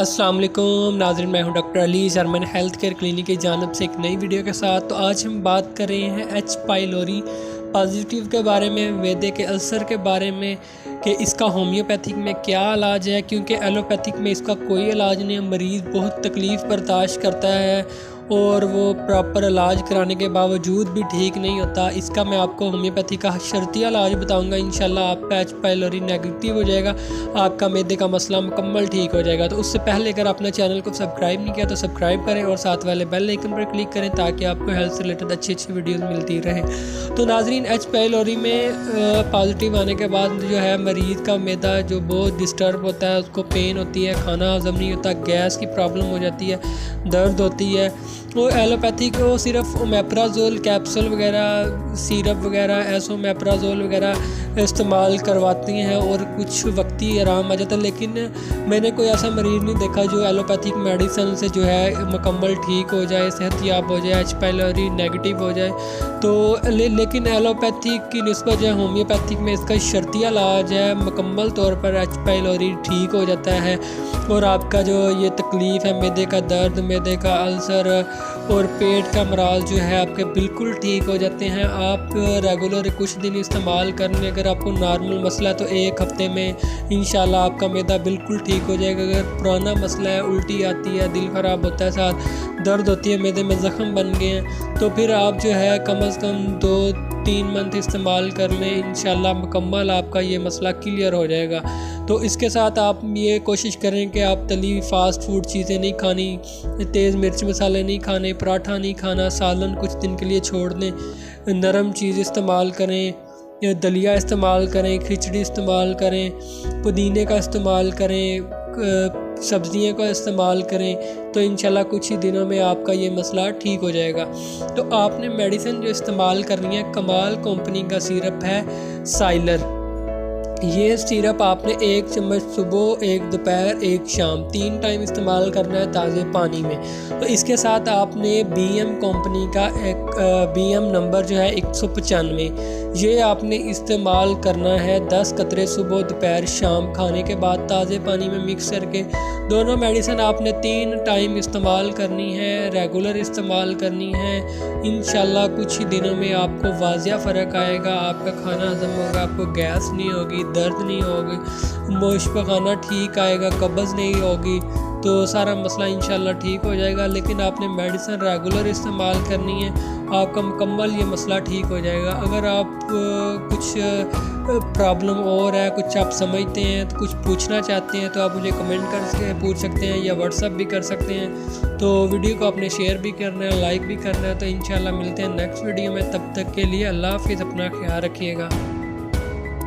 अस्सलाम वालेकुम नाज़रीन, मैं हूं doctor Ali German health care clinic की जानिब से एक नई वीडियो के साथ। तो आज हम बात कर रहे हैं एच पाइलोरी पॉजिटिव के बारे में, वेदे के अल्सर के बारे में कि इसका होम्योपैथिक में क्या इलाज है, क्योंकि एलोपैथिक में इसका कोई इलाज नहीं है। मरीज़ बहुत तकलीफ़ बर्दाश्त करता है और वो प्रॉपर इलाज कराने के बावजूद भी ठीक नहीं होता। इसका मैं आपको होम्योपैथी का शर्तिया इलाज बताऊंगा। इंशाल्लाह आपका एच पाइलोरी नेगेटिव हो जाएगा, आपका मैदे का मसला मुकम्मल ठीक हो जाएगा। तो उससे पहले अगर आपने चैनल को सब्सक्राइब नहीं किया तो सब्सक्राइब करें और साथ वाले बेल आइकन पर क्लिक करें ताकि आपको हेल्थ से रिलेटेड अच्छी अच्छी वीडियोज़ मिलती रहे। तो नाजरीन, एच पाइलोरी में पॉजिटिव आने के बाद जो है मरीज़ का मैदा जो बहुत डिस्टर्ब होता है, उसको पेन होती है, खाना हजम नहीं होता, गैस की प्रॉब्लम हो जाती है, दर्द होती है। वो एलोपैथिक को सिर्फ ओमेप्राजोल कैप्सूल वगैरह, सिरप वगैरह, एसोमेप्राजोल वगैरह इस्तेमाल करवाती हैं और कुछ वक्ती आराम आ जाता है। लेकिन मैंने कोई ऐसा मरीज़ नहीं देखा जो एलोपैथिक मेडिसिन से जो है मुकम्मल ठीक हो जाए, सेहतयाब हो जाए, एच पाइलोरी नेगेटिव हो जाए। तो लेकिन एलोपैथिक की निस्बत जो है होम्योपैथिक में इसका शर्तिया इलाज है, मुकम्मल तौर पर एच पाइलोरी ठीक हो जाता है और आपका जो ये तकलीफ़ है, मैदे का दर्द, मैदे का अल्सर और पेट का मराज जो है आपके बिल्कुल ठीक हो जाते हैं। आप रेगुलर कुछ दिन इस्तेमाल कर लें, अगर आपको नॉर्मल मसला है तो एक हफ्ते में इंशाल्लाह आपका मैदा बिल्कुल ठीक हो जाएगा। अगर पुराना मसला है, उल्टी आती है, दिल ख़राब होता है, साथ दर्द होती है, मैदे में ज़ख्म बन गए हैं, तो फिर आप जो है कम से कम 2-3 मंथ इस्तेमाल कर लें, इंशाल्लाह मुकम्मल आपका ये मसला क्लियर हो जाएगा। तो इसके साथ आप ये कोशिश करें कि आप तली फास्ट फूड चीज़ें नहीं खानी, तेज़ मिर्च मसाले नहीं खाने, पराठा नहीं खाना, सालन कुछ दिन के लिए छोड़ दें, नरम चीज़ इस्तेमाल करें, दलिया इस्तेमाल करें, खिचड़ी इस्तेमाल करें, पुदीने का इस्तेमाल करें, सब्ज़ियों का इस्तेमाल करें। तो इंशाल्लाह कुछ ही दिनों में आपका ये मसला ठीक हो जाएगा। तो आपने मेडिसिन जो इस्तेमाल करनी है, कमाल कंपनी का सिरप है साइलर। ये सिरप आपने 1 चम्मच सुबह, 1 दोपहर, 1 शाम 3 टाइम इस्तेमाल करना है ताज़े पानी में। तो इसके साथ आपने BM कंपनी का एक BM नंबर जो है 195, ये आपने इस्तेमाल करना है 10 कतरे सुबह, दोपहर, शाम खाने के बाद ताज़े पानी में मिक्स करके। दोनों मेडिसिन आपने 3 टाइम इस्तेमाल करनी है, रेगुलर इस्तेमाल करनी है। इंशाल्लाह कुछ ही दिनों में आपको वाज़िया फ़र्क आएगा, आपका खाना हजम होगा, आपको गैस नहीं होगी, दर्द नहीं होगी, मोश पखाना ठीक आएगा, कब्ज़ नहीं होगी, तो सारा मसला इंशाल्लाह ठीक हो जाएगा। लेकिन आपने मेडिसिन रेगुलर इस्तेमाल करनी है, आपका मुकम्मल ये मसला ठीक हो जाएगा। अगर आप कुछ प्रॉब्लम और है, कुछ आप समझते हैं, तो कुछ पूछना चाहते हैं, तो आप मुझे कमेंट करके पूछ सकते हैं या व्हाट्सअप भी कर सकते हैं। तो वीडियो को आपने शेयर भी करना है, लाइक भी करना है। तो इंशाल्लाह मिलते हैं नेक्स्ट वीडियो में, तब तक के लिए अल्लाह हाफिज़, अपना ख्याल रखिएगा।